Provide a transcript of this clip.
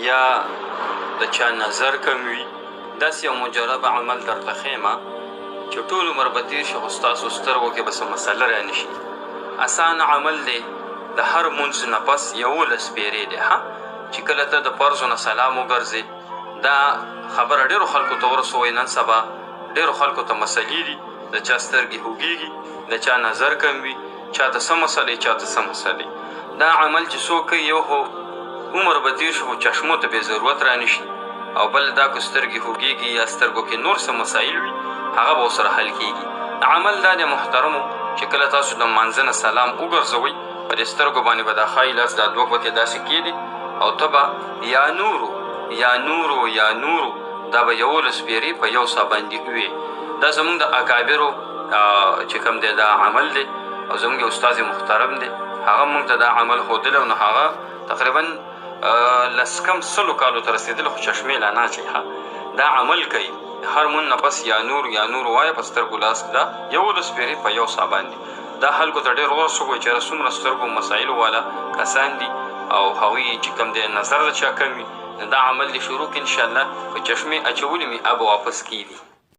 یا د چا نظر کم وي، داسې یو مجرب عمل درته ښیمه چې ټول عمر به تېر شي خو ستاسو سترګو کې به څه مسله رانشي. اسان عمل دی، د هر مونځ نه پس 11 پیرې دی چې کله ته د فرضو نه سلام وګرځې. دا خبره ډېرو خلکو ته ورسوئ. نن سبا ډېرو خلکو ته مسلې دي، د چا سترګې خوږېږي، د چا نظر کم وي، چا ته څه مسلې، چا ته څه مسلې. دا عمل چې څوک کوي، یو خو عمر به تېر شي خو چشمو ته بې ضرورت رانشي، او بل دا که سترګې خوږېږي یا سترګو کې نور څه مسایل وي هغه به ورسره حل کېږي. عمل دا دی محترمو چې کله تاسو د لمانځه نه سلام وګرځوئ، په دې سترګو باندې به دا ښایي لاس دا 2 ګوتې داسې کېږدي او ته به یا نورو یا نورو یا نورو دا به 11 پیرې په یو سا باندې ووې. دا زمونږ د اکابرو چې کوم دی دا عمل دی او زمونږ یو استاد محترم دی، هغه مونږ ته دا عمل ښودلی او نو هغه تقریبا 100 کالو ته رسېدلی خو چشمې لا نه اچوي. دا عمل کوي، هر مون نه پس یا نور یا نور وایه په سترګو لاس دا 11 پیرې په یو سا باندې. دا خلکو ته ډېر ورسوئ چې څومره سترګو مسایلو والا کسان دي او هغوی چې کوم دی نظر د چا کم وي، دا عمل دې شروع کړي انشاءالله. په چشمې اچولي مې اب واپس کېږي.